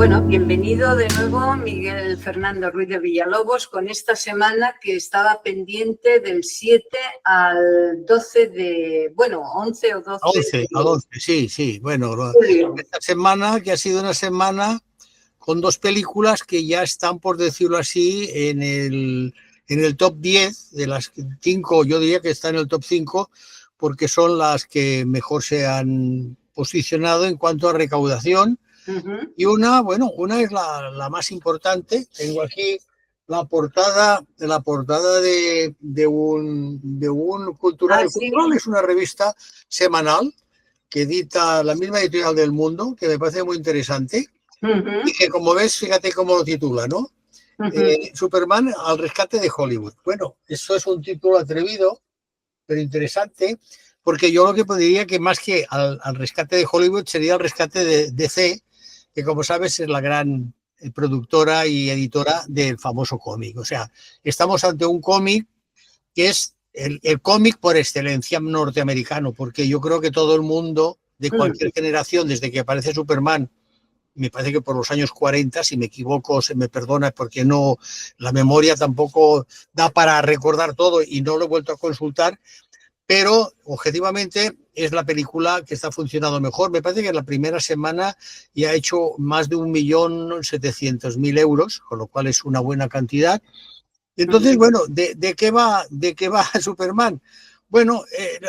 Bueno, bienvenido de nuevo Miguel Fernando Ruiz de Villalobos con esta semana que estaba pendiente del 7 al 12 de, bueno, 11 o 12 11, al 11, sí. Bueno, julio. esta semana que ha sido una semana con dos películas que ya están, por decirlo así, en el top 10 de las 5, yo diría que está en el top 5, porque son las que mejor se han posicionado en cuanto a recaudación. Y una es la más importante. Tengo aquí la portada de un cultural. El Sí. Cultural es una revista semanal que edita la misma editorial del Mundo, que me parece muy interesante. Y que, como ves, fíjate cómo lo titula, ¿no? Superman al rescate de Hollywood. Bueno, eso es un título atrevido, pero interesante, porque yo lo que diría que más que al rescate de Hollywood sería el rescate de DC, que como sabes es la gran productora y editora del famoso cómic. O sea, estamos ante un cómic que es el cómic por excelencia norteamericano, porque yo creo que todo el mundo de cualquier generación, desde que aparece Superman, me parece que por los años 40, si me equivoco, se me perdona porque no, la memoria tampoco da para recordar todo y no lo he vuelto a consultar, pero objetivamente es la película que está funcionando mejor. Me parece que en la primera semana ya ha hecho más de 1.700.000 euros, con lo cual es una buena cantidad. Entonces, bueno, ¿de qué va Superman? Bueno,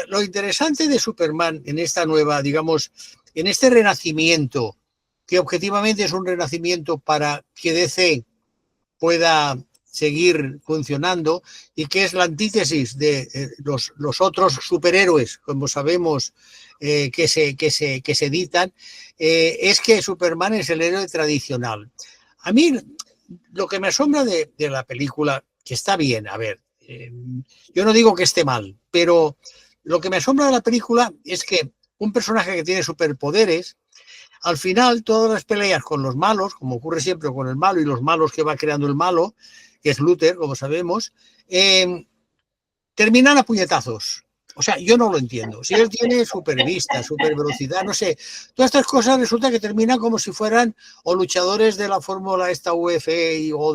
lo interesante de Superman en esta nueva, digamos, en este renacimiento, que objetivamente es un renacimiento para que DC pueda seguir funcionando y que es la antítesis de los otros superhéroes, como sabemos, que se editan, es que Superman es el héroe tradicional. A mí lo que me asombra de la película, que está bien, a ver, yo no digo que esté mal, pero lo que me asombra de la película es que un personaje que tiene superpoderes, al final todas las peleas con los malos, como ocurre siempre con el malo y los malos que va creando el malo, que es Luthor, como sabemos, terminan a puñetazos. O sea, yo no lo entiendo. Si él tiene super vista, super velocidad, no sé, todas estas cosas resulta que terminan como si fueran o luchadores de la fórmula esta UFC o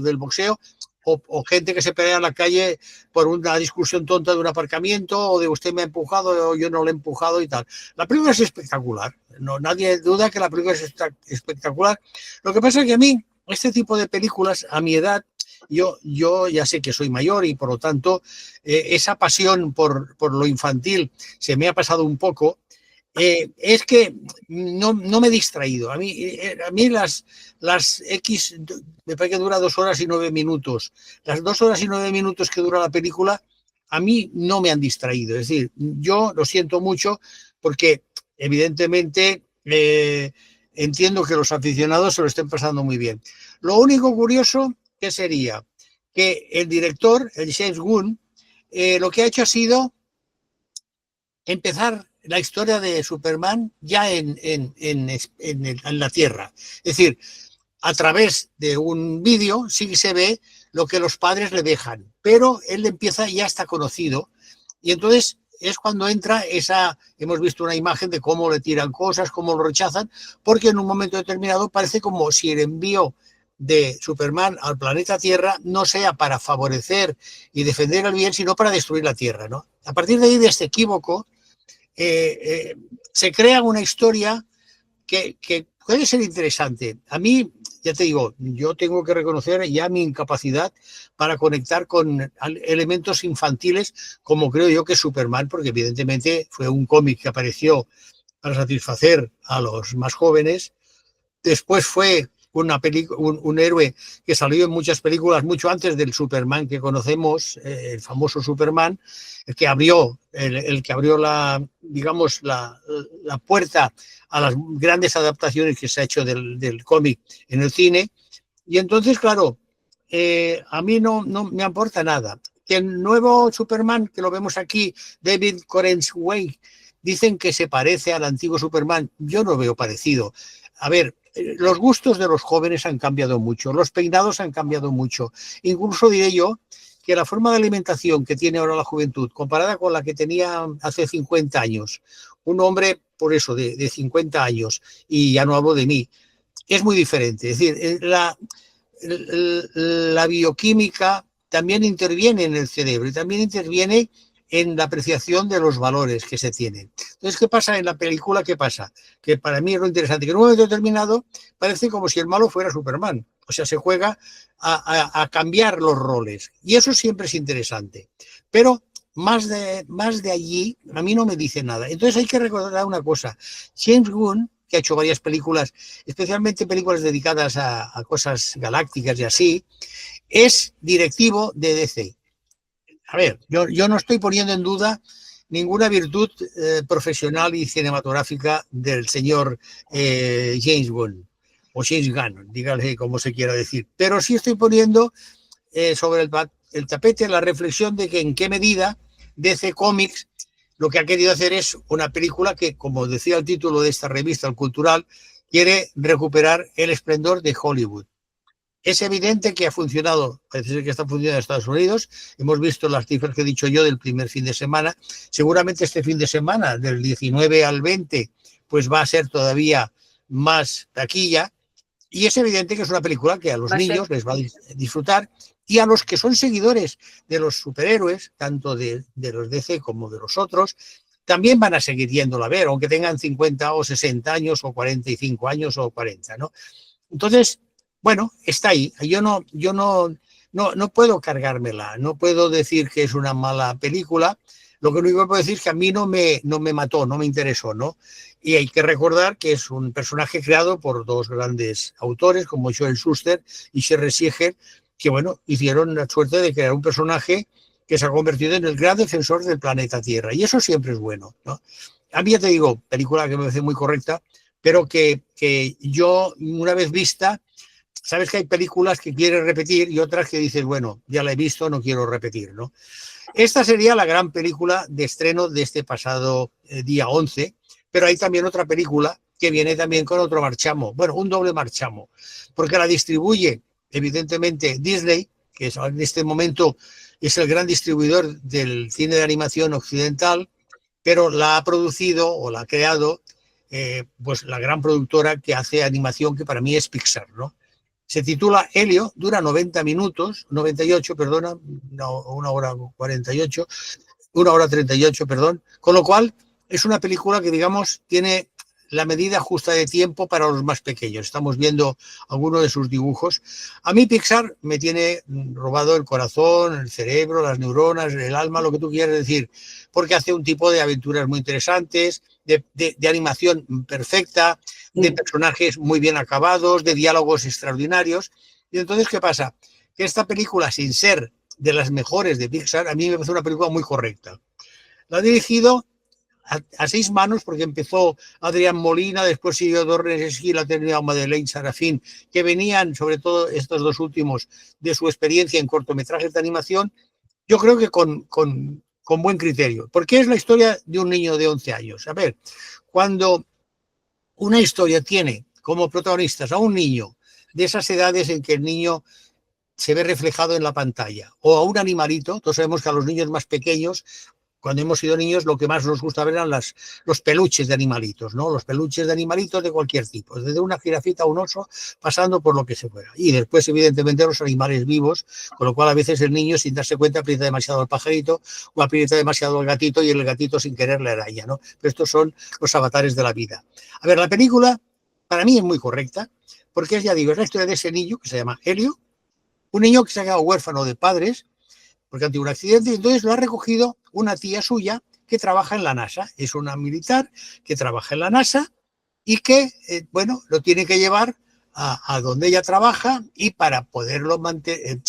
del boxeo, o gente que se pelea en la calle por una discusión tonta de un aparcamiento, o de usted me ha empujado o yo no le he empujado y tal. La película es espectacular. No, nadie duda que la película es espectacular. Lo que pasa es que a mí, este tipo de películas, a mi edad, yo ya sé que soy mayor y por lo tanto esa pasión por lo infantil se me ha pasado un poco. Es que no me he distraído. A mí las X, me parece que dura 2 horas y 9 minutos. Las 2 horas y 9 minutos que dura la película, a mí no me han distraído. Es decir, yo lo siento mucho porque evidentemente entiendo que los aficionados se lo estén pasando muy bien. Lo único curioso que sería que el director, el James Gunn, lo que ha hecho ha sido empezar la historia de Superman ya en la Tierra. Es decir, a través de un vídeo sí se ve lo que los padres le dejan, pero él empieza, ya está conocido, y entonces es cuando entra hemos visto una imagen de cómo le tiran cosas, cómo lo rechazan, porque en un momento determinado parece como si el envío de Superman al planeta Tierra no sea para favorecer y defender el bien, sino para destruir la Tierra, ¿no? A partir de ahí, de este equívoco, se crea una historia que puede ser interesante. A mí, ya te digo, yo tengo que reconocer ya mi incapacidad para conectar con elementos infantiles, como creo yo que es Superman, porque evidentemente fue un cómic que apareció para satisfacer a los más jóvenes. Después fue un héroe que salió en muchas películas mucho antes del Superman que conocemos, el famoso Superman, el que abrió digamos, la puerta a las grandes adaptaciones que se ha hecho del cómic en el cine. Y entonces, claro, a mí no me aporta nada. Que el nuevo Superman, que lo vemos aquí, David Corensway, dicen que se parece al antiguo Superman. Yo no veo parecido. A ver, los gustos de los jóvenes han cambiado mucho, los peinados han cambiado mucho. Incluso diré yo que la forma de alimentación que tiene ahora la juventud, comparada con la que tenía hace 50 años, un hombre, por eso, de 50 años, y ya no hablo de mí, es muy diferente. Es decir, la bioquímica también interviene en el cerebro y también interviene en la apreciación de los valores que se tienen. Entonces, ¿qué pasa en la película? ¿Qué pasa? Que para mí es lo interesante, que en un momento determinado parece como si el malo fuera Superman. O sea, se juega a cambiar los roles. Y eso siempre es interesante. Pero más de allí, a mí no me dice nada. Entonces hay que recordar una cosa. James Gunn, que ha hecho varias películas, especialmente películas dedicadas a cosas galácticas y así, es directivo de DC. A ver, yo no estoy poniendo en duda ninguna virtud profesional y cinematográfica del señor James Gunn, o James Gunn, dígale como se quiera decir, pero sí estoy poniendo sobre el tapete la reflexión de que en qué medida DC Comics lo que ha querido hacer es una película que, como decía el título de esta revista, El Cultural, quiere recuperar el esplendor de Hollywood. Es evidente que ha funcionado, parece ser que está funcionando en Estados Unidos. Hemos visto las cifras que he dicho yo del primer fin de semana. Seguramente este fin de semana, del 19 al 20, pues va a ser todavía más taquilla. Y es evidente que es una película que a los niños les va a disfrutar y a los que son seguidores de los superhéroes, tanto de los DC como de los otros, también van a seguir yéndola a ver, aunque tengan 50 o 60 años o 45 años o 40, ¿no? Entonces, bueno, está ahí. Yo no puedo cargármela, no puedo decir que es una mala película. Lo único que puedo decir es que a mí no me mató, no me interesó, ¿no? Y hay que recordar que es un personaje creado por dos grandes autores, como Joel Shuster y Sherry Siegel, que, bueno, hicieron la suerte de crear un personaje que se ha convertido en el gran defensor del planeta Tierra. Y eso siempre es bueno, ¿no? A mí, ya te digo, película que me parece muy correcta, pero que yo, una vez vista, sabes que hay películas que quieres repetir y otras que dices, bueno, ya la he visto, no quiero repetir, ¿no? Esta sería la gran película de estreno de este pasado día 11, pero hay también otra película que viene también con otro marchamo, bueno, un doble marchamo, porque la distribuye, evidentemente, Disney, que en este momento es el gran distribuidor del cine de animación occidental, pero la ha producido o la ha creado pues la gran productora que hace animación, que para mí es Pixar, ¿no? Se titula Helio, dura 90 minutos, 98, perdona, no, 1 hora 48, 1 hora 38, perdón, con lo cual es una película que, digamos, tiene la medida justa de tiempo para los más pequeños. Estamos viendo algunos de sus dibujos. A mí Pixar me tiene robado el corazón, el cerebro, las neuronas, el alma, lo que tú quieras decir, porque hace un tipo de aventuras muy interesantes, de animación perfecta, de personajes muy bien acabados, de diálogos extraordinarios. Y entonces, ¿qué pasa? Que esta película, sin ser de las mejores de Pixar, a mí me parece una película muy correcta. La ha dirigido a 6 manos, porque empezó Adrián Molina, después siguió Dornes Esquil, ha terminado Madeleine Sarafín, que venían, sobre todo estos dos últimos, de su experiencia en cortometrajes de animación, yo creo que con buen criterio, porque es la historia de un niño de 11 años. A ver, cuando una historia tiene como protagonistas a un niño de esas edades en que el niño se ve reflejado en la pantalla, o a un animalito, todos sabemos que a los niños más pequeños, cuando hemos sido niños, lo que más nos gusta ver eran los peluches de animalitos, ¿no? Los peluches de animalitos de cualquier tipo, desde una jirafita a un oso, pasando por lo que se fuera. Y después, evidentemente, los animales vivos, con lo cual a veces el niño, sin darse cuenta, aprieta demasiado al pajarito o aprieta demasiado al gatito y el gatito sin querer le araña, ¿no? Pero estos son los avatares de la vida. A ver, la película para mí es muy correcta, porque ya digo, es la historia de ese niño que se llama Helio, un niño que se ha quedado huérfano de padres, porque han tenido un accidente, y entonces lo ha recogido una tía suya que trabaja en la NASA. Es una militar que trabaja en la NASA y que, bueno, lo tiene que llevar a donde ella trabaja, y para poderlo mantener,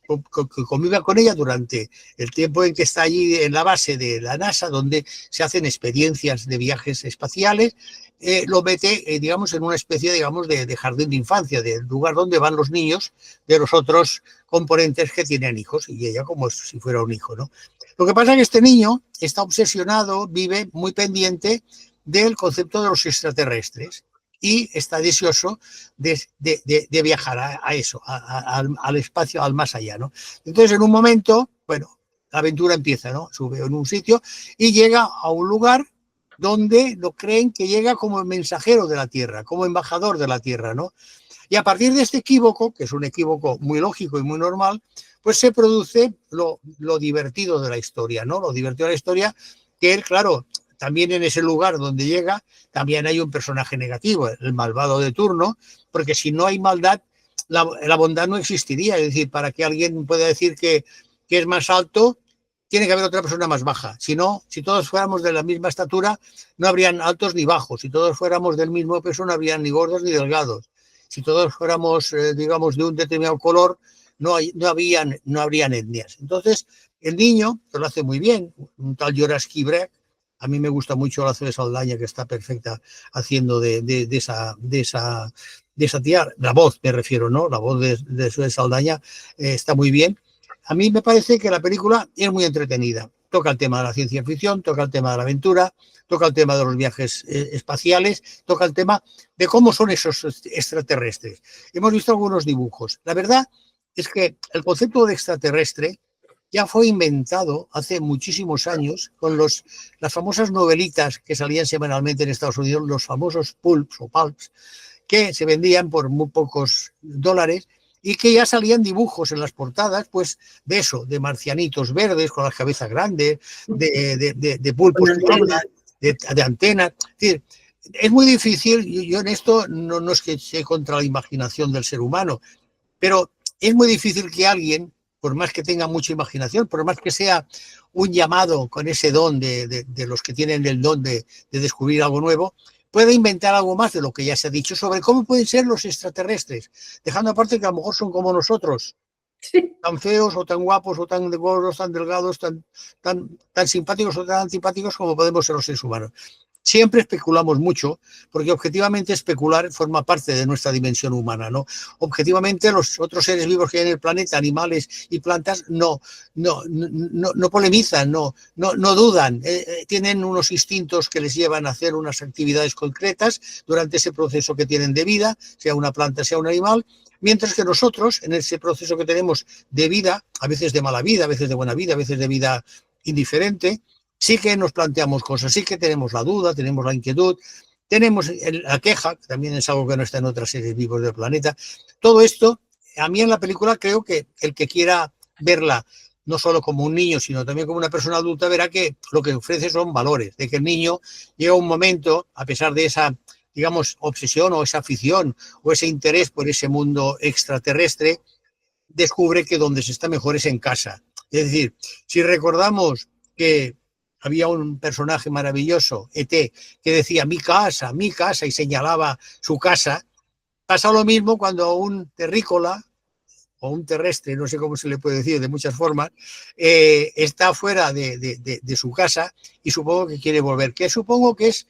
que conviva con ella durante el tiempo en que está allí en la base de la NASA, donde se hacen experiencias de viajes espaciales, lo mete, digamos, en una especie, digamos, de jardín de infancia, del lugar donde van los niños de los otros componentes que tienen hijos, y ella como si fuera un hijo, ¿no? Lo que pasa es que este niño está obsesionado, vive muy pendiente del concepto de los extraterrestres, y está deseoso de viajar a eso, al espacio, al más allá, ¿no? Entonces, en un momento, bueno, la aventura empieza, ¿no? Sube en un sitio y llega a un lugar donde lo creen que llega como mensajero de la Tierra, como embajador de la Tierra, ¿no? Y a partir de este equívoco, que es un equívoco muy lógico y muy normal, pues se produce lo divertido de la historia, ¿no? Lo divertido de la historia, que él, claro, también en ese lugar donde llega, también hay un personaje negativo, el malvado de turno, porque si no hay maldad, la bondad no existiría. Es decir, para que alguien pueda decir que es más alto, tiene que haber otra persona más baja. Si no, si todos fuéramos de la misma estatura, no habrían altos ni bajos. Si todos fuéramos del mismo peso, no habrían ni gordos ni delgados. Si todos fuéramos, digamos, de un determinado color, no habrían etnias. Entonces, el niño, que lo hace muy bien, un tal Joras Kibrek, a mí me gusta mucho la Zoe Saldaña, que está perfecta haciendo de esa tía, la voz me refiero, ¿no? La voz de Zoe Saldaña está muy bien. A mí me parece que la película es muy entretenida. Toca el tema de la ciencia ficción, toca el tema de la aventura, toca el tema de los viajes espaciales, toca el tema de cómo son esos extraterrestres. Hemos visto algunos dibujos. La verdad es que el concepto de extraterrestre ya fue inventado hace muchísimos años con las famosas novelitas que salían semanalmente en Estados Unidos, los famosos pulps o pulps, que se vendían por muy pocos dólares y que ya salían dibujos en las portadas, pues de eso, de marcianitos verdes con las cabezas grandes, de pulpos, de antenas. Es decir, es muy difícil, yo en esto no es que sea contra la imaginación del ser humano, pero es muy difícil que alguien, por más que tenga mucha imaginación, por más que sea un llamado con ese don de los que tienen el don de descubrir algo nuevo, puede inventar algo más de lo que ya se ha dicho sobre cómo pueden ser los extraterrestres, dejando aparte que a lo mejor son como nosotros, sí, tan feos o tan guapos o tan gordos, tan delgados, tan simpáticos o tan antipáticos como podemos ser los seres humanos. Siempre especulamos mucho, porque objetivamente especular forma parte de nuestra dimensión humana, ¿no? Objetivamente los otros seres vivos que hay en el planeta, animales y plantas, no polemizan, no dudan, tienen unos instintos que les llevan a hacer unas actividades concretas durante ese proceso que tienen de vida, sea una planta, sea un animal, mientras que nosotros, en ese proceso que tenemos de vida, a veces de mala vida, a veces de buena vida, a veces de vida indiferente, sí que nos planteamos cosas, sí que tenemos la duda, tenemos la inquietud, tenemos la queja, que también es algo que no está en otras series vivos del planeta. Todo esto, a mí en la película creo que el que quiera verla no solo como un niño, sino también como una persona adulta, verá que lo que ofrece son valores, de que el niño llega un momento, a pesar de esa, digamos, obsesión o esa afición o ese interés por ese mundo extraterrestre, descubre que donde se está mejor es en casa. Es decir, si recordamos que había un personaje maravilloso, ET, que decía mi casa, y señalaba su casa, pasa lo mismo cuando un terrícola o un terrestre, no sé cómo se le puede decir de muchas formas, está fuera de su casa y supongo que quiere volver, que supongo que es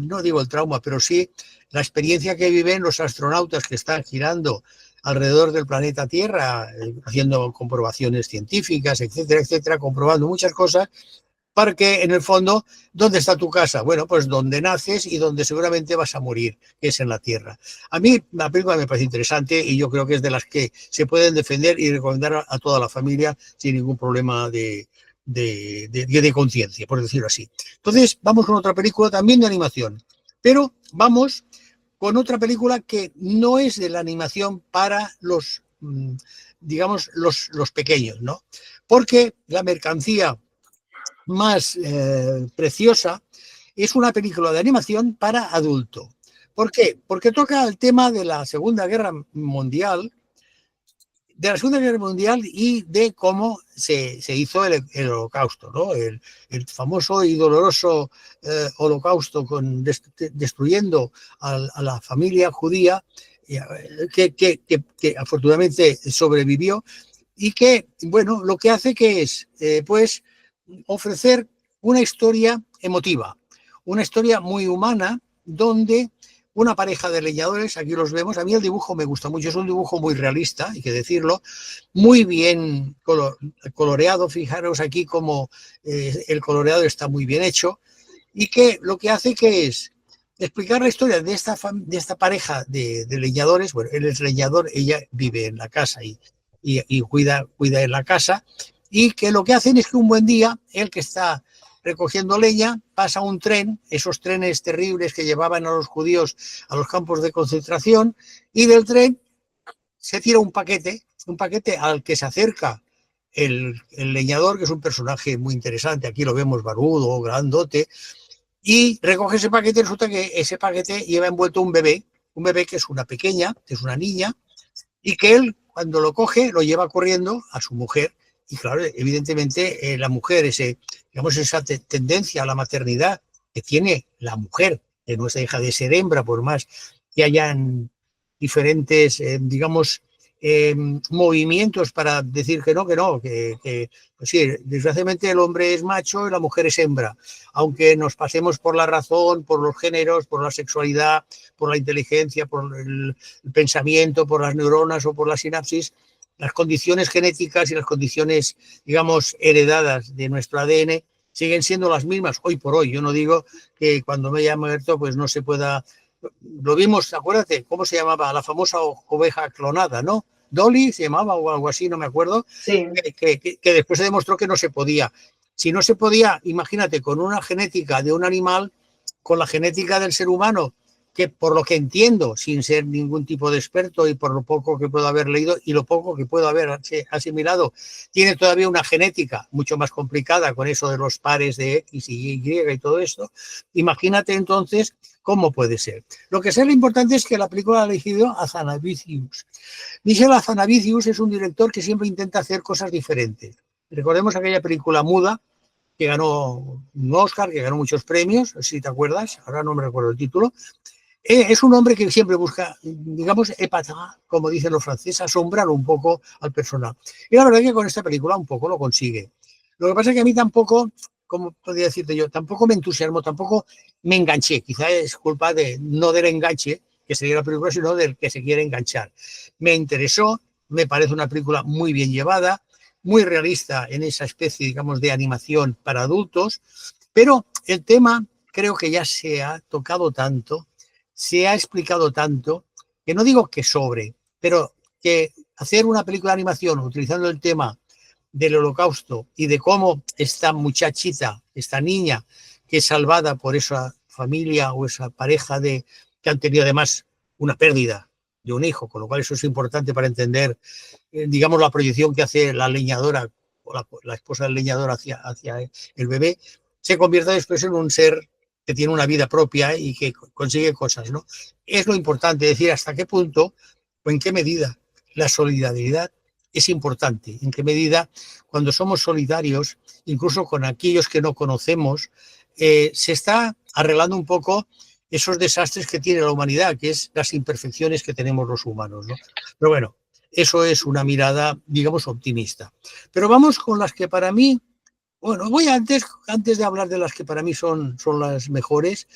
no digo el trauma, pero sí la experiencia que viven los astronautas que están girando alrededor del planeta Tierra, haciendo comprobaciones científicas, etcétera, etcétera, comprobando muchas cosas, porque en el fondo, ¿dónde está tu casa? Bueno, pues donde naces y donde seguramente vas a morir, que es en la Tierra. A mí la película me parece interesante y yo creo que es de las que se pueden defender y recomendar a toda la familia sin ningún problema de conciencia, por decirlo así. Entonces, vamos con otra película también de animación, pero vamos con otra película que no es de la animación para los, digamos, los pequeños, ¿no? Porque la mercancía más preciosa es una película de animación para adulto. ¿Por qué? Porque toca el tema de la Segunda Guerra Mundial, y de cómo se hizo el holocausto, ¿no? El famoso y doloroso holocausto destruyendo a la familia judía que afortunadamente sobrevivió y que, bueno, lo que hace que es, pues, ofrecer una historia emotiva, una historia muy humana donde una pareja de leñadores, aquí los vemos, a mí el dibujo me gusta mucho, es un dibujo muy realista, hay que decirlo, muy bien coloreado, fijaros aquí como el coloreado está muy bien hecho, y que lo que hace que es explicar la historia de esta pareja de leñadores, bueno, él es leñador, ella vive en la casa y cuida en la casa, y que lo que hacen es que un buen día, él que está recogiendo leña, pasa un tren, esos trenes terribles que llevaban a los judíos a los campos de concentración, y del tren se tira un paquete al que se acerca el leñador, que es un personaje muy interesante, aquí lo vemos barbudo, grandote, y recoge ese paquete, y resulta que ese paquete lleva envuelto un bebé que es una pequeña, que es una niña, y que él, cuando lo coge, lo lleva corriendo a su mujer. Y claro, evidentemente la mujer, digamos, esa tendencia a la maternidad que tiene la mujer, que no se deja de ser hembra, por más que hayan diferentes, digamos, movimientos para decir que no, pues sí, desgraciadamente el hombre es macho y la mujer es hembra, aunque nos pasemos por la razón, por los géneros, por la sexualidad, por la inteligencia, por el pensamiento, por las neuronas o por la sinapsis, las condiciones genéticas y las condiciones, digamos, heredadas de nuestro ADN siguen siendo las mismas hoy por hoy. Yo no digo que cuando me haya muerto pues no se pueda. Lo vimos, acuérdate, ¿cómo se llamaba? La famosa oveja clonada, ¿no? Dolly se llamaba o algo así, no me acuerdo, sí. que después se demostró que no se podía. Si no se podía, imagínate, con una genética de un animal, con la genética del ser humano, que por lo que entiendo, sin ser ningún tipo de experto y por lo poco que puedo haber leído y lo poco que puedo haber asimilado, tiene todavía una genética mucho más complicada con eso de los pares de X y Y y todo esto. Imagínate entonces cómo puede ser. Lo que es lo importante es que la película ha elegido a Hazanavicius. Michel Hazanavicius es un director que siempre intenta hacer cosas diferentes. Recordemos aquella película muda que ganó un Oscar, que ganó muchos premios, si te acuerdas, ahora no me recuerdo el título. Es un hombre que siempre busca, digamos, épater, como dicen los franceses, asombrar un poco al personal. Y la verdad es que con esta película un poco lo consigue. Lo que pasa es que a mí tampoco, como podría decirte yo, tampoco me entusiasmó, tampoco me enganché. Quizá es culpa no del enganche, que sería la película, sino del que se quiere enganchar. Me interesó, me parece una película muy bien llevada, muy realista en esa especie, digamos, de animación para adultos, pero el tema creo que ya se ha tocado tanto, se ha explicado tanto, que no digo que sobre, pero que hacer una película de animación utilizando el tema del Holocausto y de cómo esta muchachita, esta niña, que es salvada por esa familia o esa pareja que han tenido además una pérdida de un hijo, con lo cual eso es importante para entender, digamos, la proyección que hace la leñadora o la esposa del leñador hacia el bebé, se convierte después en un ser que tiene una vida propia y que consigue cosas, ¿no? Es lo importante, decir hasta qué punto o en qué medida la solidaridad es importante, en qué medida cuando somos solidarios, incluso con aquellos que no conocemos, se está arreglando un poco esos desastres que tiene la humanidad, que es las imperfecciones que tenemos los humanos, ¿no? Pero bueno, eso es una mirada, digamos, optimista. Pero vamos con las que para mí, bueno, voy antes de hablar de las que para mí son las mejores,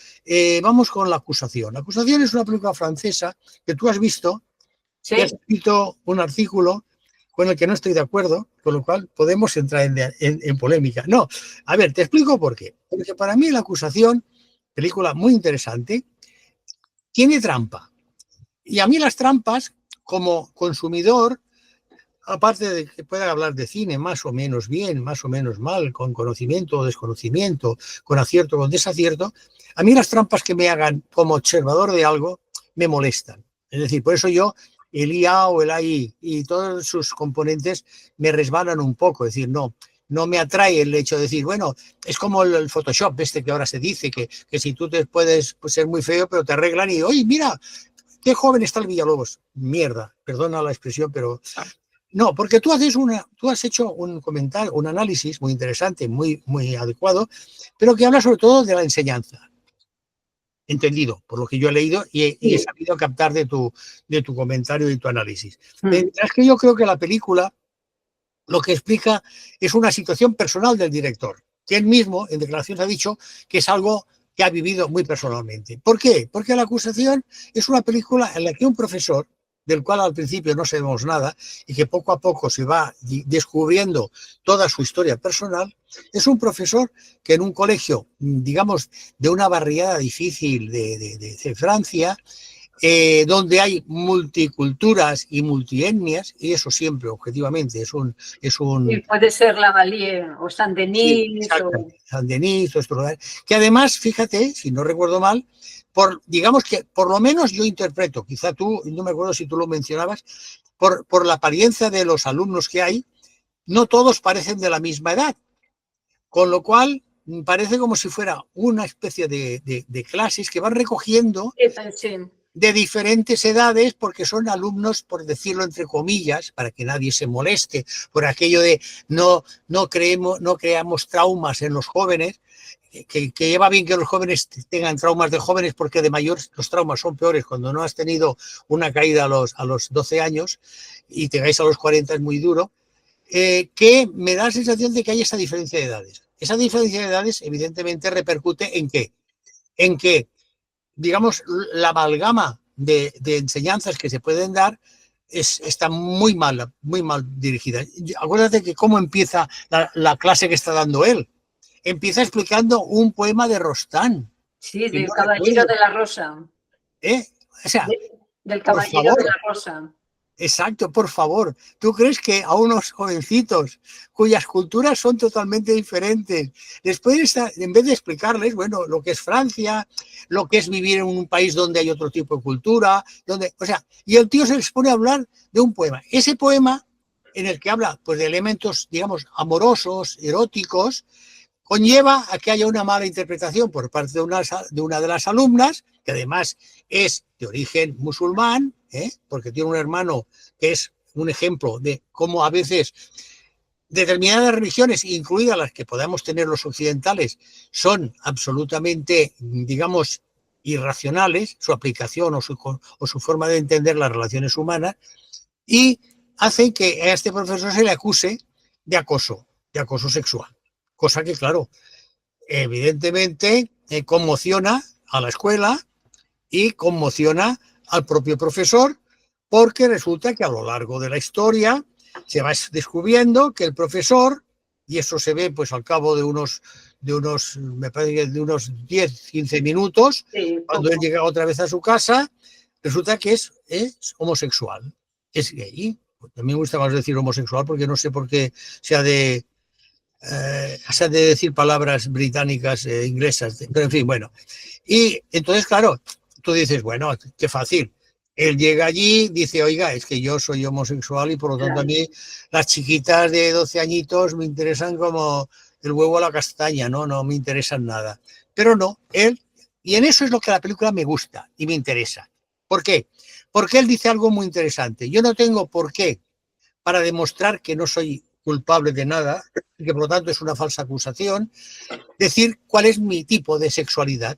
vamos con La acusación. La acusación es una película francesa que tú has visto, ¿Sí? que has escrito un artículo con el que no estoy de acuerdo, con lo cual podemos entrar en polémica. No, a ver, te explico por qué. Porque para mí La acusación, película muy interesante, tiene trampa. Y a mí las trampas, como consumidor, aparte de que pueda hablar de cine más o menos bien, más o menos mal, con conocimiento o desconocimiento, con acierto o con desacierto, a mí las trampas que me hagan como observador de algo me molestan. Es decir, por eso yo, el IA o el AI y todos sus componentes me resbalan un poco. Es decir, no me atrae el hecho de decir, bueno, es como el Photoshop que ahora se dice, que si tú te puedes ser muy feo, pero te arreglan y, oye, mira, qué joven está el Villalobos. Mierda, perdona la expresión, pero... No, porque tú has hecho un comentario, un análisis muy interesante, muy, muy adecuado, pero que habla sobre todo de la enseñanza. Entendido, por lo que yo he leído y he sabido captar de tu comentario y tu análisis. Mientras que yo creo que la película lo que explica es una situación personal del director, que él mismo en declaraciones ha dicho que es algo que ha vivido muy personalmente. ¿Por qué? Porque La acusación es una película en la que un profesor, del cual al principio no sabemos nada y que poco a poco se va descubriendo toda su historia personal, es un profesor que en un colegio, digamos, de una barriada difícil de Francia, donde hay multiculturas y multietnias, y eso siempre, objetivamente, es un... Y puede ser Lavalier o Saint-Denis. Sí, Saint-Denis, que además, fíjate, si no recuerdo mal, digamos que por lo menos yo interpreto, quizá tú, no me acuerdo si tú lo mencionabas, por la apariencia de los alumnos que hay, no todos parecen de la misma edad, con lo cual parece como si fuera una especie de clases que van recogiendo de diferentes edades, porque son alumnos, por decirlo entre comillas, para que nadie se moleste, por aquello de no creamos traumas en los jóvenes, que lleva bien que los jóvenes tengan traumas de jóvenes, porque de mayor los traumas son peores cuando no has tenido una caída a los 12 años y te caes a los 40, es muy duro, que me da la sensación de que hay esa diferencia de edades. Esa diferencia de edades evidentemente repercute en qué, digamos, la amalgama de enseñanzas que se pueden dar está muy mal dirigida. Acuérdate que cómo empieza la clase que está dando él. Empieza explicando un poema de Rostán. Sí, del Caballero de la Rosa. O sea, del Caballero de la Rosa. Exacto, por favor. ¿Tú crees que a unos jovencitos cuyas culturas son totalmente diferentes, les puedes, en vez de explicarles, bueno, lo que es Francia, lo que es vivir en un país donde hay otro tipo de cultura, y el tío se les pone a hablar de un poema. Ese poema, en el que habla pues de elementos, digamos, amorosos, eróticos, conlleva a que haya una mala interpretación por parte de una de las alumnas, que además es de origen musulmán, porque tiene un hermano que es un ejemplo de cómo a veces determinadas religiones, incluidas las que podamos tener los occidentales, son absolutamente, digamos, irracionales, su aplicación o su forma de entender las relaciones humanas, y hacen que a este profesor se le acuse de acoso sexual. Cosa que, claro, evidentemente conmociona a la escuela y conmociona al propio profesor, porque resulta que a lo largo de la historia se va descubriendo que el profesor, y eso se ve pues al cabo de unos me parece que de unos 10, 15 minutos, sí, cuando él llega otra vez a su casa, resulta que es homosexual, es gay. A mí me gusta más decir homosexual porque no sé por qué se ha de decir palabras británicas, inglesas, pero en fin, bueno. Y entonces, claro, tú dices, bueno, qué fácil. Él llega allí, dice, oiga, es que yo soy homosexual y por lo tanto a mí las chiquitas de 12 añitos me interesan como el huevo a la castaña, no me interesan nada. Pero no, y en eso es lo que la película me gusta y me interesa. ¿Por qué? Porque él dice algo muy interesante. Yo no tengo por qué, para demostrar que no soy culpable de nada, y que por lo tanto es una falsa acusación, decir cuál es mi tipo de sexualidad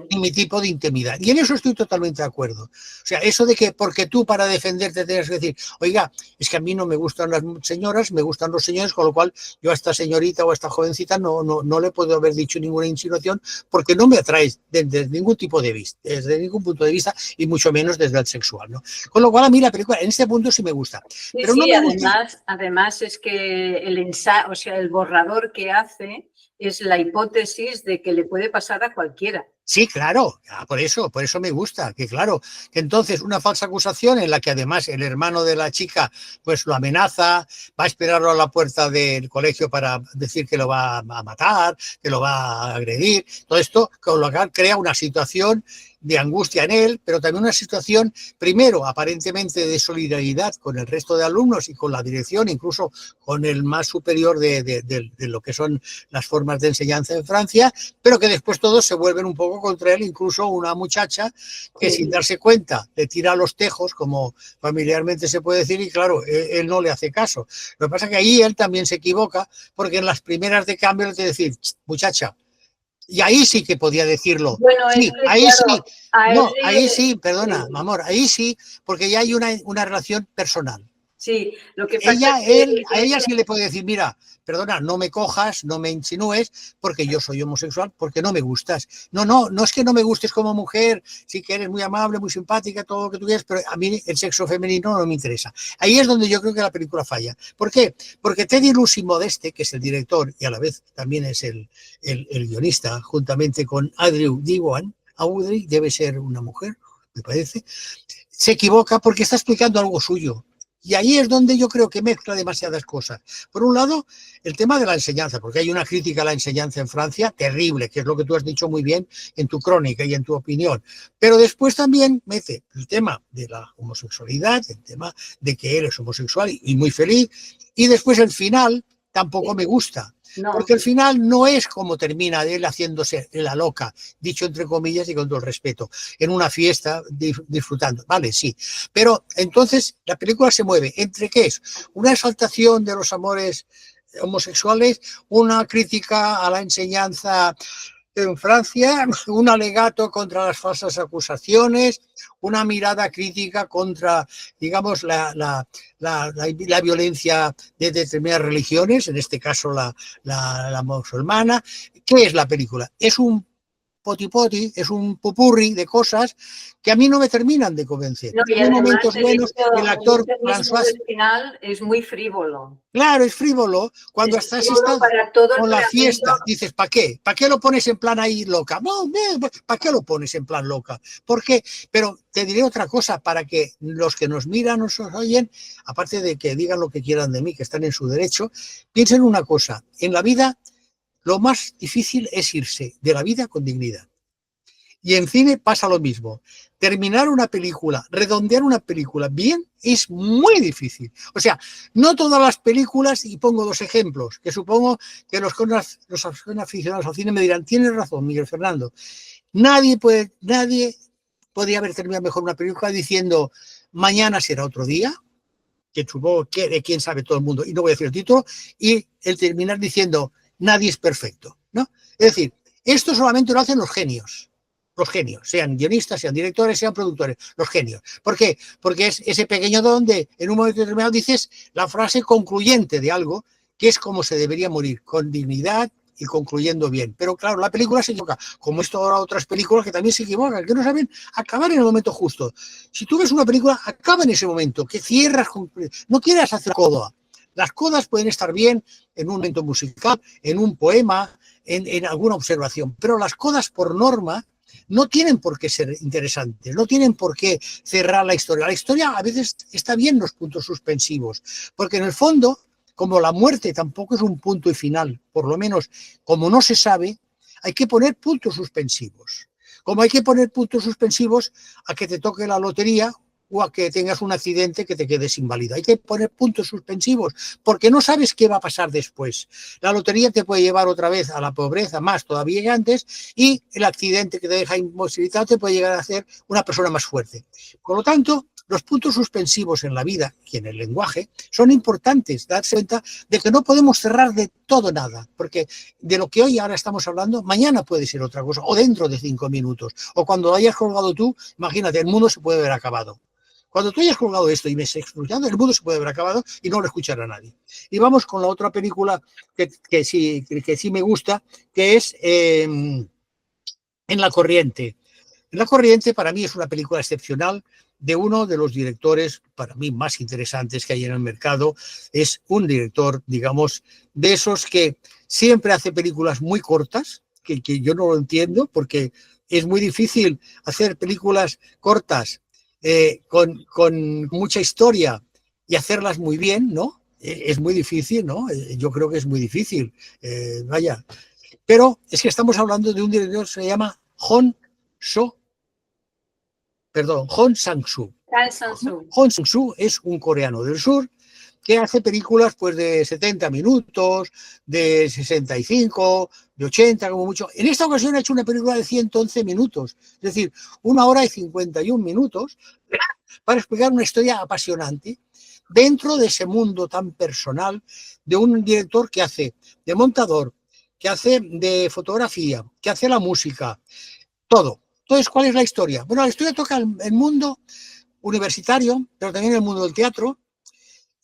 y mi tipo de intimidad. Y en eso estoy totalmente de acuerdo. O sea, eso de que porque tú para defenderte tienes que decir, oiga, es que a mí no me gustan las señoras, me gustan los señores, con lo cual yo a esta señorita o a esta jovencita no le puedo haber dicho ninguna insinuación porque no me atrae desde ningún tipo de vista, desde ningún punto de vista y mucho menos desde el sexual, ¿no? Con lo cual a mí la película en este punto sí me gusta. Pero sí, no me gusta. Además es que el borrador que hace es la hipótesis de que le puede pasar a cualquiera. Sí, claro, por eso me gusta, que claro, que entonces una falsa acusación en la que además el hermano de la chica pues lo amenaza, va a esperarlo a la puerta del colegio para decir que lo va a matar, que lo va a agredir, todo esto con lo que crea una situación de angustia en él, pero también una situación, primero, aparentemente de solidaridad con el resto de alumnos y con la dirección, incluso con el más superior de lo que son las formas de enseñanza en Francia, pero que después todos se vuelven un poco contra él, incluso una muchacha que sin darse cuenta le tira los tejos, como familiarmente se puede decir, y claro, él no le hace caso. Lo que pasa es que ahí él también se equivoca, porque en las primeras de cambio le tiene que decir, muchacha, y ahí sí que podía decirlo. Bueno, sí, ahí claro, sí. No, ahí sí, perdona, sí. Amor, ahí sí, porque ya hay una relación personal. Sí, lo que pasa a ella sí le puede decir, mira, perdona, no me cojas, no me insinúes, porque yo soy homosexual, porque no me gustas. No es que no me gustes como mujer, sí que eres muy amable, muy simpática, todo lo que tú quieras, pero a mí el sexo femenino no me interesa. Ahí es donde yo creo que la película falla. ¿Por qué? Porque Teddy Lucy Modeste, que es el director y a la vez también es el guionista, juntamente con Audrey Diwan, Audrey debe ser una mujer, me parece, se equivoca porque está explicando algo suyo. Y ahí es donde yo creo que mezcla demasiadas cosas. Por un lado, el tema de la enseñanza, porque hay una crítica a la enseñanza en Francia terrible, que es lo que tú has dicho muy bien en tu crónica y en tu opinión. Pero después también mete el tema de la homosexualidad, el tema de que él es homosexual y muy feliz. Y después el final tampoco me gusta. No. Porque el final no es como termina él haciéndose la loca, dicho entre comillas y con todo el respeto, en una fiesta disfrutando. Vale, sí. Pero entonces la película se mueve entre qué es una exaltación de los amores homosexuales, una crítica a la enseñanza en Francia, un alegato contra las falsas acusaciones, una mirada crítica contra, digamos, la violencia de determinadas religiones, en este caso la musulmana. ¿Qué es la película? Es un poti-poti, es un popurrí de cosas que a mí no me terminan de convencer. No, hay momentos buenos, el actor François final es muy frívolo. Claro, es frívolo. Cuando estás con la fiesta, dices, ¿para qué? ¿Para qué lo pones en plan ahí loca? No, ¿para qué lo pones en plan loca? ¿Por qué? Pero te diré otra cosa, para que los que nos miran, nos oyen, aparte de que digan lo que quieran de mí, que están en su derecho, piensen una cosa. En la vida, lo más difícil es irse de la vida con dignidad. Y en cine pasa lo mismo. Terminar una película, redondear una película bien, es muy difícil. O sea, no todas las películas, y pongo dos ejemplos, que supongo que los aficionados al cine me dirán, tienes razón, Miguel Fernando. Nadie podría haber terminado mejor una película diciendo, mañana será otro día, que supongo que de quién sabe todo el mundo, y no voy a decir el título, y el terminar diciendo, nadie es perfecto, ¿no? Es decir, esto solamente lo hacen los genios, sean guionistas, sean directores, sean productores, los genios. ¿Por qué? Porque es ese pequeño don de, en un momento determinado dices la frase concluyente de algo, que es como se debería morir, con dignidad y concluyendo bien. Pero claro, la película se equivoca, como esto ahora otras películas que también se equivocan, que no saben acabar en el momento justo. Si tú ves una película, acaba en ese momento, que cierras, no quieras hacer coda. Las codas pueden estar bien en un momento musical, en un poema, en alguna observación, pero las codas por norma no tienen por qué ser interesantes, no tienen por qué cerrar la historia. La historia a veces está bien los puntos suspensivos, porque en el fondo, como la muerte tampoco es un punto y final, por lo menos como no se sabe, hay que poner puntos suspensivos. Como hay que poner puntos suspensivos a que te toque la lotería o a que tengas un accidente que te quedes inválido. Hay que poner puntos suspensivos porque no sabes qué va a pasar después. La lotería te puede llevar otra vez a la pobreza, más todavía que antes, y el accidente que te deja imposibilitado te puede llegar a hacer una persona más fuerte. Por lo tanto, los puntos suspensivos en la vida y en el lenguaje son importantes, darse cuenta de que no podemos cerrar de todo nada, porque de lo que hoy ahora estamos hablando, mañana puede ser otra cosa, o dentro de 5 minutos, o cuando lo hayas colgado tú, imagínate, el mundo se puede haber acabado. Cuando tú hayas colgado esto y me estés escuchando, el mundo se puede haber acabado y no lo escuchará nadie. Y vamos con la otra película que sí me gusta, que es En la corriente. En la corriente para mí es una película excepcional de uno de los directores para mí más interesantes que hay en el mercado. Es un director, digamos, de esos que siempre hace películas muy cortas, que yo no lo entiendo porque es muy difícil hacer películas cortas con mucha historia y hacerlas muy bien, ¿no? Es muy difícil, ¿no? Yo creo que es muy difícil, vaya. Pero es que estamos hablando de un director que se llama Hong Sang-soo. Hong Sang-soo es un coreano del sur que hace películas pues de 70 minutos, de 65, de 80 como mucho. En esta ocasión ha hecho una película de 111 minutos, es decir, 1 hora y 51 minutos para explicar una historia apasionante dentro de ese mundo tan personal de un director que hace de montador, que hace de fotografía, que hace la música, todo. Entonces, ¿cuál es la historia? Bueno, la historia toca el mundo universitario, pero también el mundo del teatro,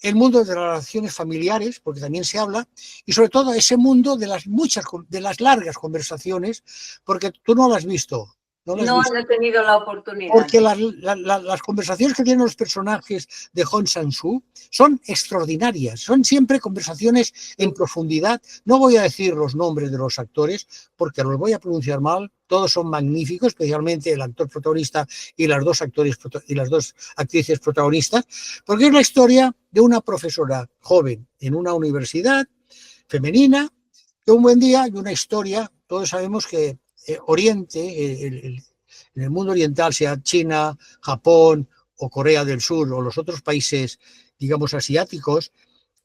el mundo de las relaciones familiares, porque también se habla, y sobre todo ese mundo de las largas conversaciones, porque tú no lo has visto. No he tenido la oportunidad. Porque las conversaciones que tienen los personajes de Hong Sang-soo son extraordinarias, son siempre conversaciones en profundidad. No voy a decir los nombres de los actores porque los voy a pronunciar mal todos son magníficos, especialmente el actor protagonista y las dos actrices protagonistas, porque es la historia de una profesora joven en una universidad femenina, que un buen día hay una historia, todos sabemos que Oriente, en el mundo oriental, sea China, Japón o Corea del Sur o los otros países, digamos, asiáticos,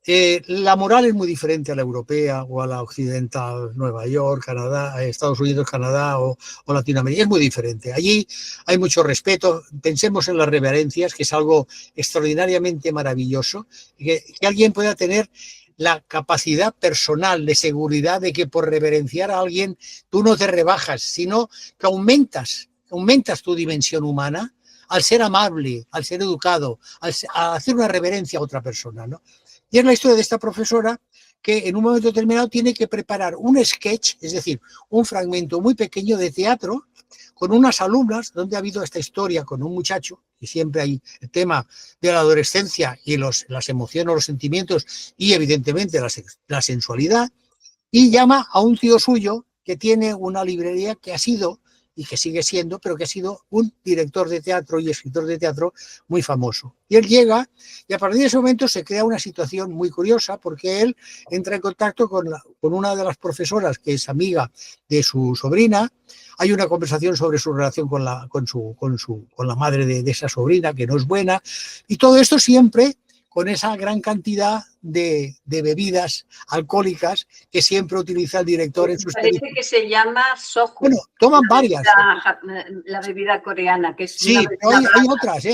la moral es muy diferente a la europea o a la occidental, Nueva York, Canadá, Estados Unidos, Canadá o Latinoamérica. Es muy diferente. Allí hay mucho respeto. Pensemos en las reverencias, que es algo extraordinariamente maravilloso, que alguien pueda tener la capacidad personal de seguridad de que por reverenciar a alguien tú no te rebajas, sino que aumentas tu dimensión humana al ser amable, al ser educado, a hacer una reverencia a otra persona, ¿no? Y es la historia de esta profesora que en un momento determinado tiene que preparar un sketch, es decir, un fragmento muy pequeño de teatro con unas alumnas, donde ha habido esta historia con un muchacho, y siempre hay el tema de la adolescencia y las emociones, los sentimientos y evidentemente la sensualidad, y llama a un tío suyo que tiene una librería que ha sido y que sigue siendo, pero que ha sido un director de teatro y escritor de teatro muy famoso. Y él llega y a partir de ese momento se crea una situación muy curiosa porque él entra en contacto con una de las profesoras que es amiga de su sobrina. Hay una conversación sobre su relación con la madre de esa sobrina, que no es buena, y todo esto siempre con esa gran cantidad de bebidas alcohólicas que siempre utiliza el director en sus películas. Parece que se llama soju. Bueno, toman varias. La bebida coreana, que es sí, pero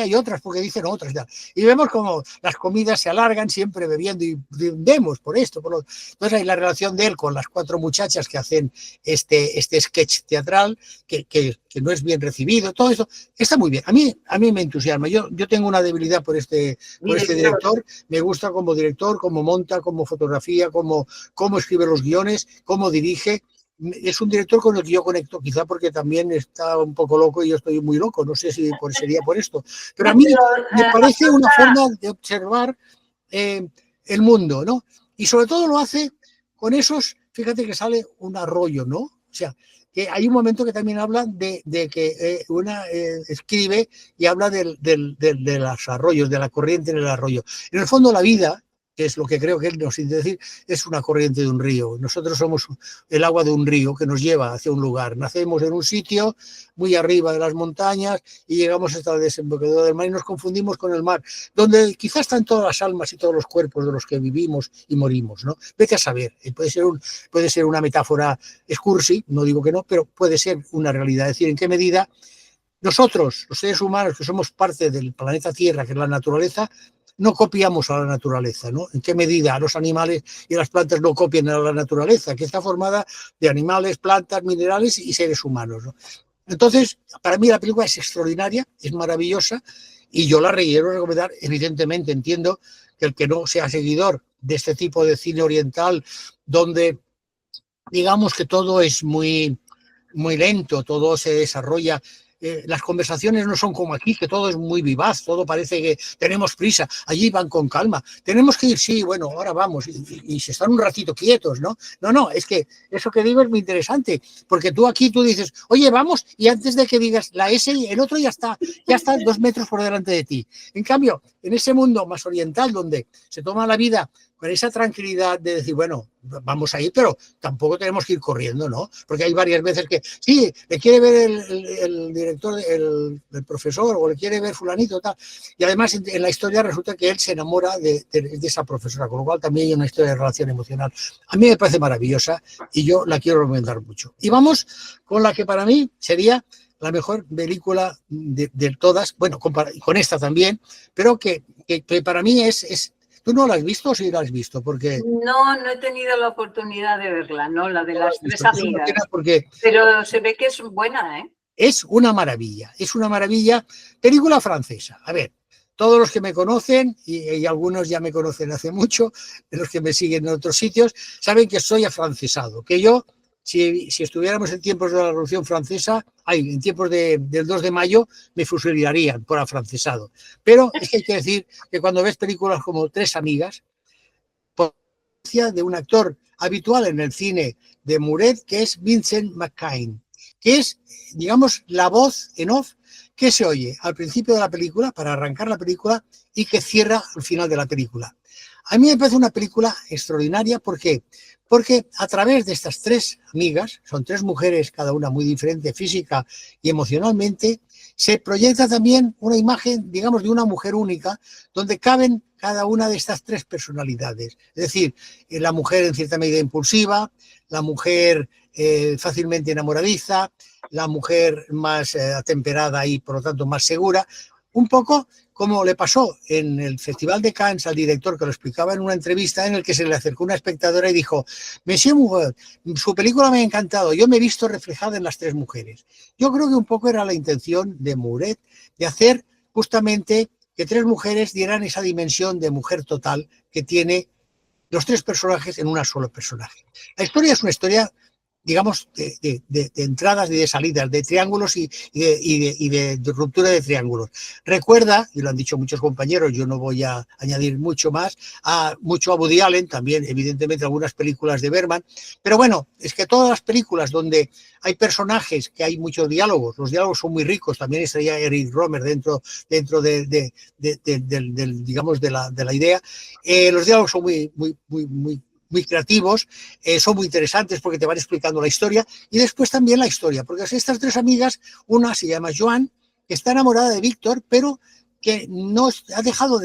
hay otras, porque dicen otras. Ya. Y vemos como las comidas se alargan siempre bebiendo y vemos por esto. Entonces hay la relación de él con las 4 muchachas que hacen este sketch teatral, que no es bien recibido. Todo eso está muy bien. A mí me entusiasma. Yo tengo una debilidad por este director. Me gusta como director, cómo monta, cómo fotografía, cómo escribe los guiones, cómo dirige. Es un director con el que yo conecto, quizá porque también está un poco loco y yo estoy muy loco, no sé si sería por esto, pero a mí me parece una forma de observar el mundo, ¿no? Y sobre todo lo hace con esos, fíjate que sale un arroyo, ¿no? O sea, que hay un momento que también habla de que escribe y habla de los arroyos, de la corriente en el arroyo. En el fondo la vida, que es lo que creo que él nos quiere decir, es una corriente de un río. Nosotros somos el agua de un río que nos lleva hacia un lugar. Nacemos en un sitio muy arriba de las montañas y llegamos hasta la desembocadura del mar y nos confundimos con el mar, donde quizás están todas las almas y todos los cuerpos de los que vivimos y morimos, ¿no? Vete a saber. Puede ser una metáfora excursi, no digo que no, pero puede ser una realidad. Es decir, en qué medida nosotros, los seres humanos, que somos parte del planeta Tierra, que es la naturaleza, no copiamos a la naturaleza, ¿no? ¿En qué medida los animales y las plantas no copian a la naturaleza, que está formada de animales, plantas, minerales y seres humanos, ¿no? Entonces, para mí la película es extraordinaria, es maravillosa y yo la quiero recomendar. Evidentemente entiendo que el que no sea seguidor de este tipo de cine oriental, donde digamos que todo es muy, muy lento, todo se desarrolla. Las conversaciones no son como aquí, que todo es muy vivaz, todo parece que tenemos prisa, allí van con calma, tenemos que ir, sí, bueno, ahora vamos, y se están un ratito quietos, ¿no? No, es que eso que digo es muy interesante, porque tú dices, oye, vamos, y antes de que digas la S, el otro ya está 2 metros por delante de ti. En cambio, en ese mundo más oriental, donde se toma la vida con esa tranquilidad de decir, bueno, vamos a ir, pero tampoco tenemos que ir corriendo, ¿no? Porque hay varias veces que, sí, le quiere ver el director, el profesor, o le quiere ver fulanito, tal. Y además en la historia resulta que él se enamora de esa profesora, con lo cual también hay una historia de relación emocional. A mí me parece maravillosa y yo la quiero recomendar mucho. Y vamos con la que para mí sería la mejor película de todas, bueno, con esta también, pero que para mí es. ¿Tú no la has visto o sí la has visto? Porque no he tenido la oportunidad de verla, ¿no? La de las 3 amigas. Pero se ve que es buena, ¿eh? Es una maravilla. Película francesa. A ver, todos los que me conocen, y algunos ya me conocen hace mucho, los que me siguen en otros sitios, saben que soy afrancesado, que yo, si estuviéramos en tiempos de la Revolución Francesa, en tiempos del 2 de mayo, me fusilarían por afrancesado. Pero es que hay que decir que cuando ves películas como 3 amigas, por de un actor habitual en el cine de Muret, que es Vincent McCain, que es, digamos, la voz en off que se oye al principio de la película, para arrancar la película, y que cierra al final de la película. A mí me parece una película extraordinaria. ¿Por qué? Porque a través de estas tres amigas, son tres mujeres, cada una muy diferente física y emocionalmente, se proyecta también una imagen, digamos, de una mujer única, donde caben cada una de estas tres personalidades. Es decir, la mujer en cierta medida impulsiva, la mujer fácilmente enamoradiza, la mujer más atemperada y por lo tanto más segura, un poco como le pasó en el Festival de Cannes al director, que lo explicaba en una entrevista en el que se le acercó una espectadora y dijo: Monsieur Mouret, su película me ha encantado, yo me he visto reflejada en las tres mujeres. Yo creo que un poco era la intención de Mouret de hacer justamente que tres mujeres dieran esa dimensión de mujer total que tiene los tres personajes en una sola personaje. La historia es una historia, digamos, de entradas y de salidas, de triángulos y de ruptura de triángulos. Recuerda, y lo han dicho muchos compañeros, yo no voy a añadir mucho más, mucho a Woody Allen, también evidentemente algunas películas de Bergman, pero bueno, es que todas las películas donde hay personajes, que hay muchos diálogos, los diálogos son muy ricos, también estaría Eric Romer dentro digamos, de la idea, los diálogos son muy creativos, son muy interesantes porque te van explicando la historia, y después también la historia, porque estas tres amigas, una se llama Joan, que está enamorada de Víctor, pero que no ha dejado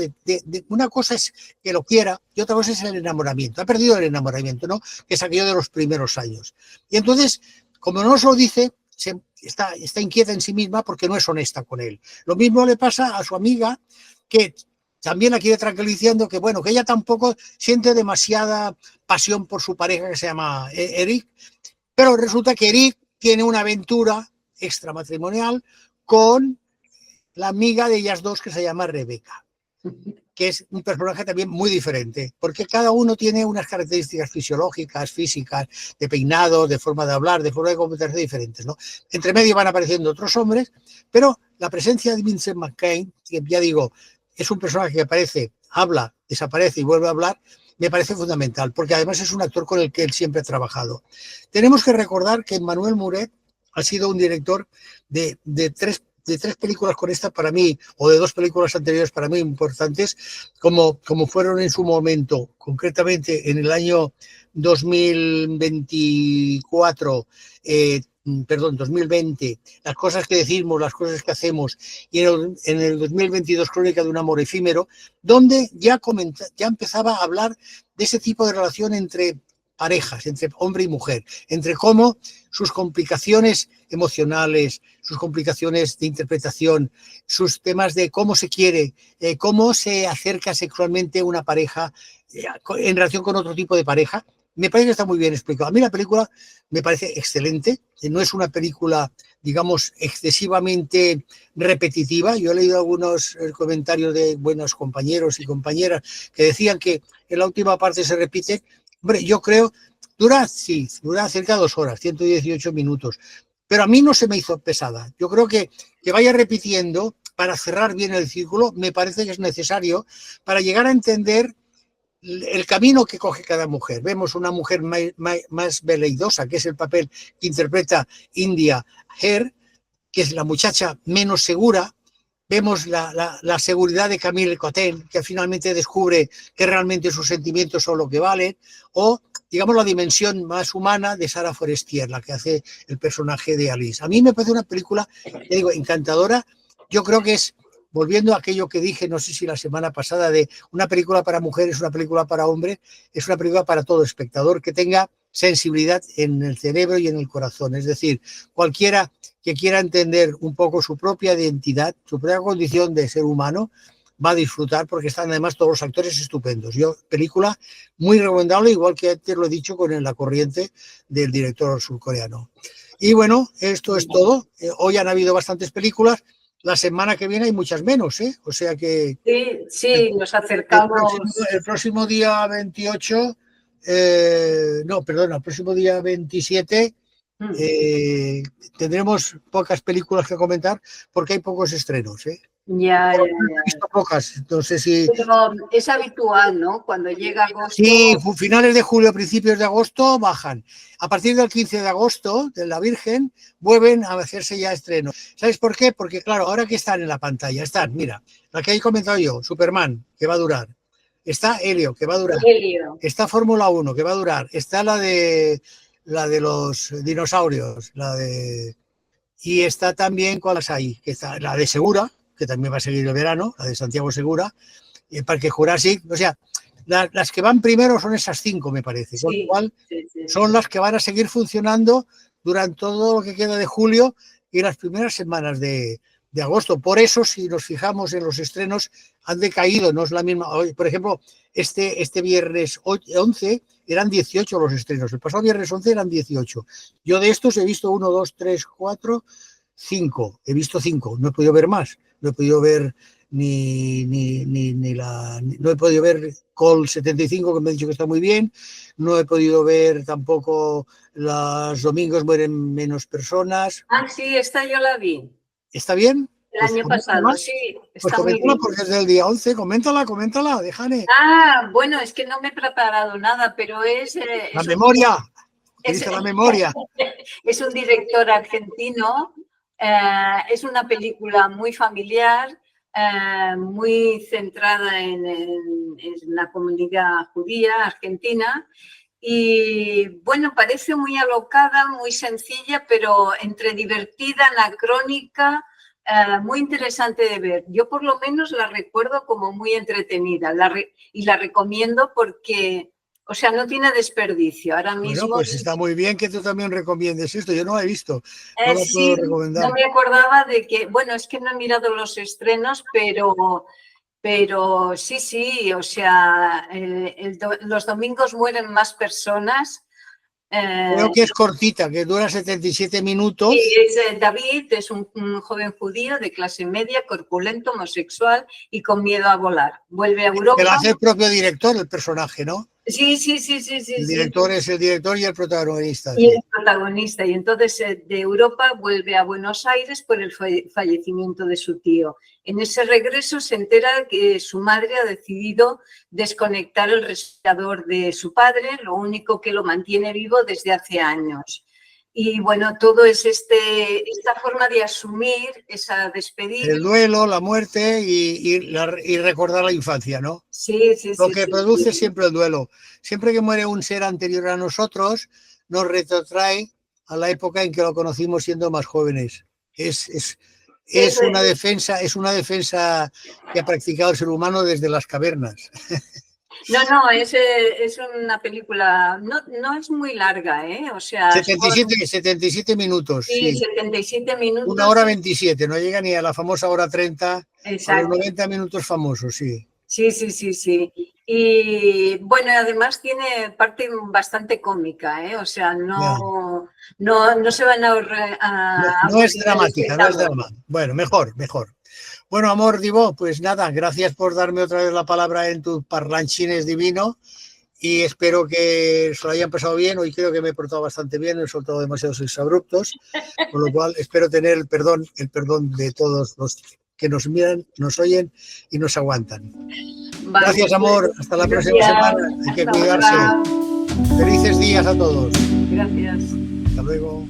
una cosa es que lo quiera y otra cosa es el enamoramiento, ha perdido el enamoramiento, ¿no? Que es aquello de los primeros años. Y entonces, como no se lo dice, está inquieta en sí misma porque no es honesta con él. Lo mismo le pasa a su amiga, que también la quiere tranquilizando, que bueno, que ella tampoco siente demasiada pasión por su pareja, que se llama Eric, pero resulta que Eric tiene una aventura extramatrimonial con la amiga de ellas dos, que se llama Rebeca, que es un personaje también muy diferente, porque cada uno tiene unas características fisiológicas, físicas, de peinado, de forma de hablar, de forma de comportarse diferentes, ¿no? Entre medio van apareciendo otros hombres, pero la presencia de Vincent McCain, que ya digo, es un personaje que aparece, habla, desaparece y vuelve a hablar, me parece fundamental, porque además es un actor con el que él siempre ha trabajado. Tenemos que recordar que Emmanuel Mouret ha sido un director de tres películas con esta para mí, o de dos películas anteriores para mí importantes, como fueron en su momento, concretamente en el año 2020, Las cosas que decimos, las cosas que hacemos, y en el 2022 Crónica de un amor efímero, donde ya empezaba a hablar de ese tipo de relación entre parejas, entre hombre y mujer, entre cómo sus complicaciones emocionales, sus complicaciones de interpretación, sus temas de cómo se quiere, cómo se acerca sexualmente una pareja en relación con otro tipo de pareja. Me parece que está muy bien explicado. A mí la película me parece excelente. No es una película, digamos, excesivamente repetitiva. Yo he leído algunos comentarios de buenos compañeros y compañeras que decían que en la última parte se repite. Hombre, yo creo, dura cerca de 2 horas, 118 minutos. Pero a mí no se me hizo pesada. Yo creo que vaya repitiendo para cerrar bien el círculo me parece que es necesario para llegar a entender el camino que coge cada mujer. Vemos una mujer más veleidosa, que es el papel que interpreta India Herr, que es la muchacha menos segura. Vemos la seguridad de Camille Cotin, que finalmente descubre que realmente sus sentimientos son lo que valen, o, digamos, la dimensión más humana de Sara Forestier, la que hace el personaje de Alice. A mí me parece una película, ya digo, encantadora. Yo creo que es, volviendo a aquello que dije, no sé si la semana pasada, de una película para mujeres, una película para hombres, es una película para todo espectador que tenga sensibilidad en el cerebro y en el corazón. Es decir, cualquiera que quiera entender un poco su propia identidad, su propia condición de ser humano, va a disfrutar, porque están además todos los actores estupendos. Película muy recomendable, igual que antes lo he dicho con La corriente del director surcoreano. Y bueno, esto es todo. Hoy han habido bastantes películas. La semana que viene hay muchas menos, ¿eh? O sea que... Sí, nos acercamos. El próximo día 28, el próximo día 27 tendremos pocas películas que comentar porque hay pocos estrenos, ¿eh? Ya, ya, He ya. visto pocas, no sé si... Pero es habitual, ¿no? Cuando llega agosto... Sí, finales de julio, principios de agosto bajan. A partir del 15 de agosto, de la Virgen, vuelven a hacerse ya estrenos. ¿Sabes por qué? Porque, claro, ahora que están en la pantalla, están, mira, la que he comentado yo, Superman, que va a durar. Está Helio, que va a durar. Helio. Está Fórmula 1, que va a durar. Está la de los dinosaurios, y está también, ¿cuáles hay? Que está la de Segura, que también va a seguir el verano, la de Santiago Segura, y el Parque Jurásico, o sea, las que van primero son esas 5, me parece, Sí, con lo cual sí, sí, son sí. las que van a seguir funcionando durante todo lo que queda de julio y las primeras semanas de agosto. Por eso, si nos fijamos en los estrenos, han decaído, no es la misma. Por ejemplo, este viernes 11 eran 18 los estrenos, el pasado viernes 11 eran 18. Yo de estos he visto 1, 2, 3, 4, 5, he visto 5, no he podido ver más, no he podido ver no he podido ver Col 75, que me ha dicho que está muy bien, no he podido ver tampoco Los domingos mueren menos personas. Ah, sí, esta yo la vi. ¿Está bien? El Pues año pasado, sí, pues está muy coméntala bien. porque es del día 11, coméntala, déjame. Ah, bueno, es que no me he preparado nada, pero La memoria, es, utiliza la memoria. es un director argentino, es una película muy familiar, muy centrada en la comunidad judía argentina. Y bueno, parece muy alocada, muy sencilla, pero entre divertida, anacrónica, muy interesante de ver. Yo por lo menos la recuerdo como muy entretenida y la recomiendo porque, o sea, no tiene desperdicio. Ahora Bueno, mismo pues está muy bien que tú también recomiendes esto. Yo no la he visto, no la puedo sí, recomendar. no me acordaba de que, bueno, es que no he mirado los estrenos, pero sí, o sea, los domingos mueren más personas. Creo que es cortita, que dura 77 Sí, minutos. David es un joven judío de clase media, corpulento, homosexual y con miedo a volar. Vuelve a Que la Europa. hace el propio director, el personaje, ¿no? Sí. El director es el director y el protagonista, Y sí. el protagonista. Y entonces de Europa vuelve a Buenos Aires por el fallecimiento de su tío. En ese regreso se entera que su madre ha decidido desconectar el respirador de su padre, lo único que lo mantiene vivo desde hace años. Y bueno, todo es esta forma de asumir esa despedida. El duelo, la muerte y recordar la infancia, ¿no? Sí. Lo que produce siempre el duelo. Siempre que muere un ser anterior a nosotros, nos retrotrae a la época en que lo conocimos siendo más jóvenes. Es una defensa que ha practicado el ser humano desde las cavernas. No, es una película, no es muy larga, ¿eh? O sea, 77 minutos, sí, sí. 77 1 minutos. hora 27, no llega ni a la famosa hora 30, a los Exacto. 90 minutos famosos, sí. Sí. Y bueno, además tiene parte bastante cómica, ¿eh? O sea, no se van a No es aburrir al dramática, no es espectador. drama. Bueno, mejor. Bueno, amor, Divo, pues nada, gracias por darme otra vez la palabra en tus parlanchines divino y espero que se lo hayan pasado bien. Hoy creo que me he portado bastante bien, he soltado demasiados exabruptos, con lo cual espero tener el perdón de todos los que nos miran, nos oyen y nos aguantan. Vale, Gracias, amor. Hasta la próxima semana. Hay que hasta cuidarse. ahora. Felices días a todos. Gracias. Hasta luego.